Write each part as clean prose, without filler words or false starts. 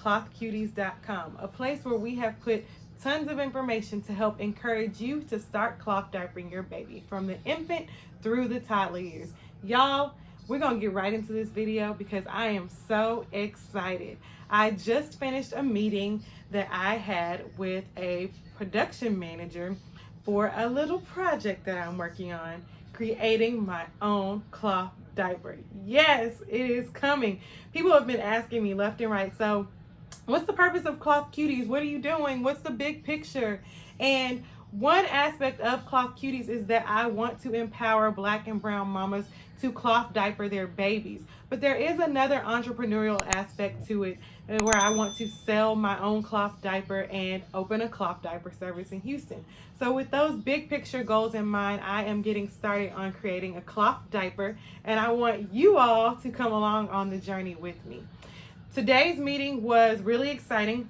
clothcuties.com, a place where we have put tons of information to help encourage you to start cloth diapering your baby from the infant through the toddler years. Y'all, we're gonna get right into this video because I am so excited. I just finished a meeting that I had with a production manager for a little project that I'm working on, creating my own cloth diaper. Yes, it is coming. People have been asking me left and right, so what's the purpose of Cloth Cuties? What are you doing? What's the big picture? And one aspect of Cloth Cuties is that I want to empower Black and brown mamas to cloth diaper their babies. But there is another entrepreneurial aspect to it where I want to sell my own cloth diaper and open a cloth diaper service in Houston. So with those big picture goals in mind, I am getting started on creating a cloth diaper, and I want you all to come along on the journey with me. Today's meeting was really exciting.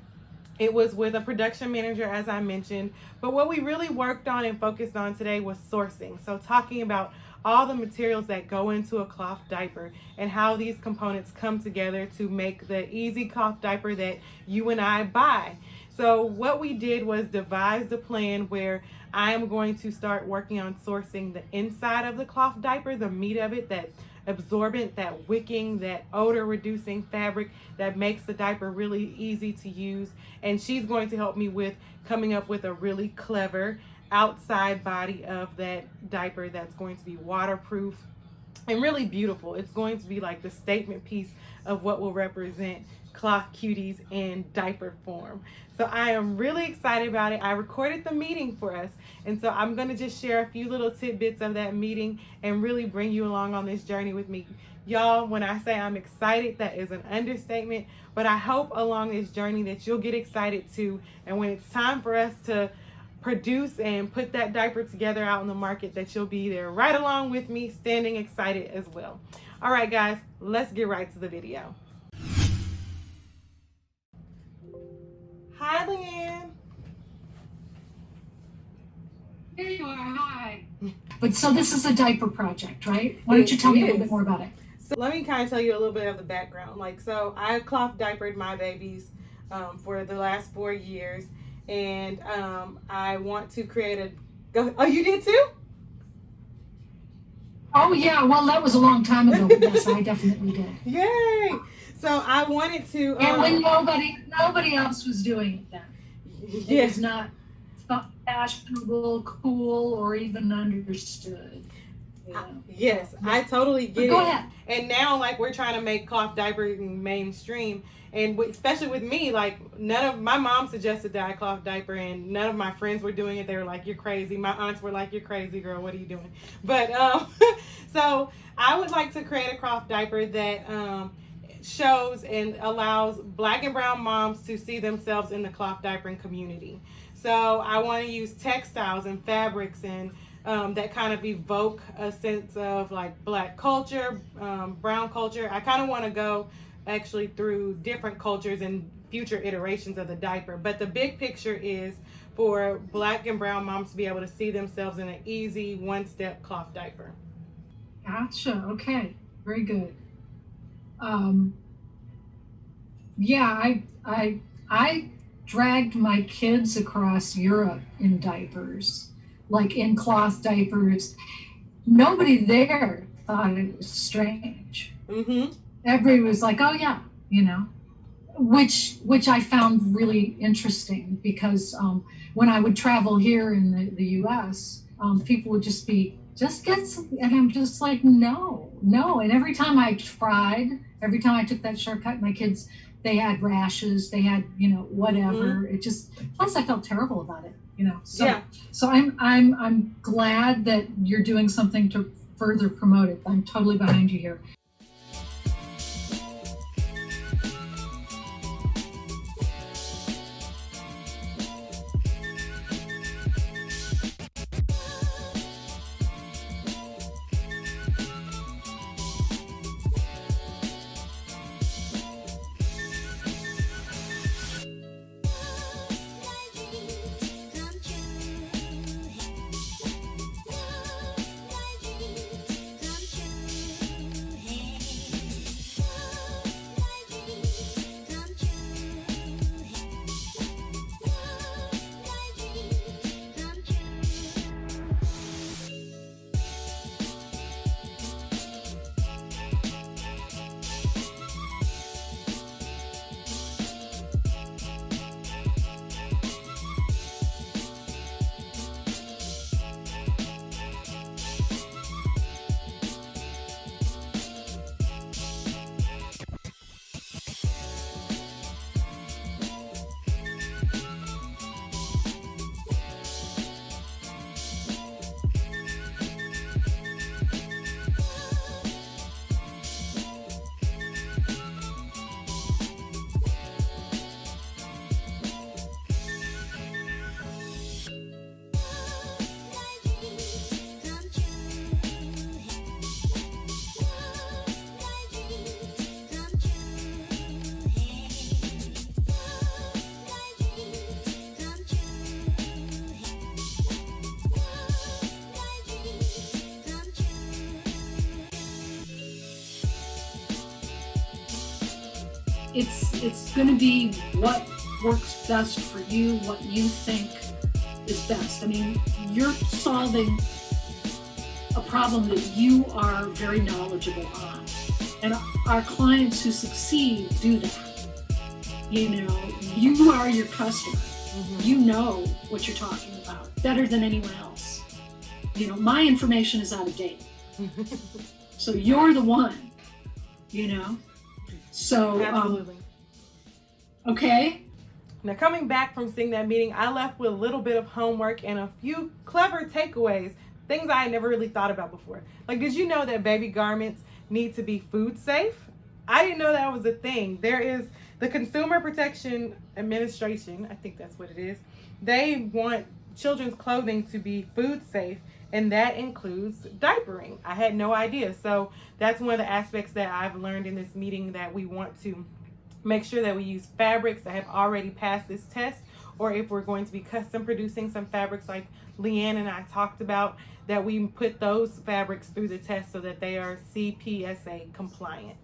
It was with a production manager, as I mentioned, but what we really worked on and focused on today was sourcing. So talking about all the materials that go into a cloth diaper and how these components come together to make the easy cloth diaper that you and I buy. So what we did was devise a plan where I am going to start working on sourcing the inside of the cloth diaper, the meat of it, that absorbent, that wicking, that odor reducing fabric that makes the diaper really easy to use. And she's going to help me with coming up with a really clever outside body of that diaper that's going to be waterproof and really beautiful. It's going to be like the statement piece of what will represent Cloth Cuties in diaper form. So I am really excited about it. I recorded the meeting for us, and so I'm going to just share a few little tidbits of that meeting and really bring you along on this journey with me. Y'all, when I say I'm excited, that is an understatement, but I hope along this journey that you'll get excited too, and when it's time for us to produce and put that diaper together out in the market, that you'll be there right along with me, standing excited as well. All right, guys, let's get right to the video. Hi, Leanne. Here you are. Hi. But so this is a diaper project, right? Why don't you tell me a little bit more about it? So let me kind of tell you a little bit of the background. So I cloth diapered my babies for the last 4 years, and I want to create Oh, you did too? Oh yeah. Well, that was a long time ago. But yes, I definitely did. Yay! So I wanted to. And when nobody else was doing it then. Yeah. It was not fashionable, cool, or even understood. Yeah. Yes, I totally get it. Go ahead. And now, we're trying to make cloth diapers mainstream, and especially with me, my mom suggested that I cloth diaper, and none of my friends were doing it. They were like, "You're crazy." My aunts were like, "You're crazy, girl. What are you doing?" But so I would like to create a cloth diaper that shows and allows Black and brown moms to see themselves in the cloth diapering community. So I want to use textiles and fabrics and that kind of evoke a sense of Black culture, brown culture. I kind of want to go actually through different cultures and future iterations of the diaper. But the big picture is for Black and brown moms to be able to see themselves in an easy one-step cloth diaper. Gotcha. Okay. Very good. Yeah, I dragged my kids across Europe in diapers, in cloth diapers. Nobody there thought it was strange. Mm-hmm. Everybody was like, "Oh yeah," which I found really interesting because when I would travel here in the U.S., people would just get some, and I'm just like, no. And every time I took that shortcut, my kids, they had rashes, they had, whatever. Mm-hmm. It just, plus I felt terrible about it, So, yeah. So I'm glad that you're doing something to further promote it. I'm totally behind you here. it's going to be what works best for you, what you think is best. I mean, you're solving a problem that you are very knowledgeable on. And our clients who succeed do that. You know, you are your customer. You know what you're talking about better than anyone else. You know, my information is out of date. So you're the one, you know? So, Absolutely. Okay. Now, coming back from seeing that meeting, I left with a little bit of homework and a few clever takeaways, things I had never really thought about before. Like, did you know that baby garments need to be food safe? I didn't know that was a thing. There is the Consumer Protection Administration, I think that's what it is. They want children's clothing to be food safe, and that includes diapering. I had no idea. So that's one of the aspects that I've learned in this meeting, that we want to make sure that we use fabrics that have already passed this test, or if we're going to be custom producing some fabrics like Leanne and I talked about, that we put those fabrics through the test so that they are CPSA compliant.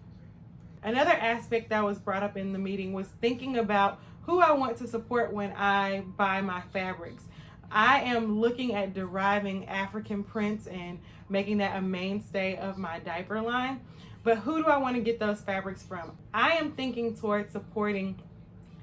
Another aspect that was brought up in the meeting was thinking about who I want to support when I buy my fabrics. I am looking at deriving African prints and making that a mainstay of my diaper line. But who do I want to get those fabrics from? I am thinking towards supporting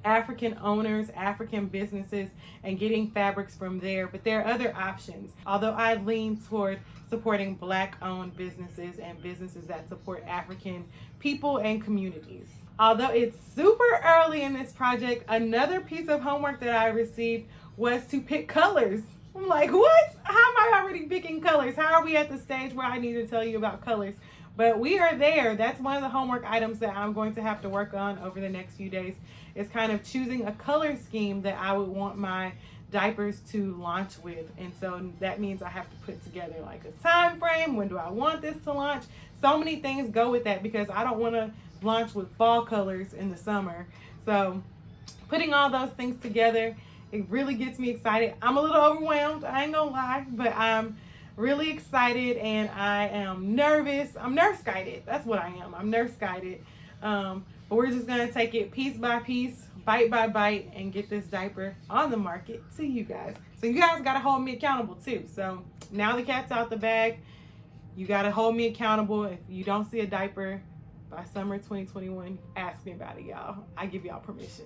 African owners, African businesses, and getting fabrics from there. But there are other options. Although I lean toward supporting Black-owned businesses and businesses that support African people and communities. Although it's super early in this project, another piece of homework that I received was to pick colors. I'm like, what? How am I already picking colors? How are we at the stage where I need to tell you about colors? But we are there. That's one of the homework items that I'm going to have to work on over the next few days, is kind of choosing a color scheme that I would want my diapers to launch with. And so that means I have to put together like a time frame. When do I want this to launch? So many things go with that, because I don't want to launch with fall colors in the summer. So putting all those things together, it really gets me excited. I'm a little overwhelmed, I ain't gonna lie, but I'm really excited and I am nervous. I'm nerve-skited. That's what I am. I'm nerve-skited. But we're just gonna take it piece by piece, bite by bite, and get this diaper on the market to you guys. So you guys gotta hold me accountable too. So now the cat's out the bag, you gotta hold me accountable. If you don't see a diaper by summer 2021, ask me about it, y'all. I give y'all permission.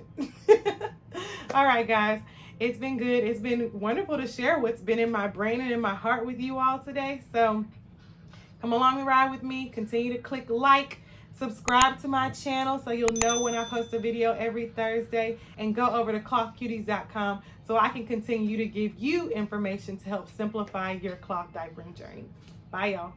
All right, guys. It's been good. It's been wonderful to share what's been in my brain and in my heart with you all today. So come along and ride with me. Continue to click like, subscribe to my channel so you'll know when I post a video every Thursday, and go over to clothcuties.com so I can continue to give you information to help simplify your cloth diapering journey. Bye, y'all.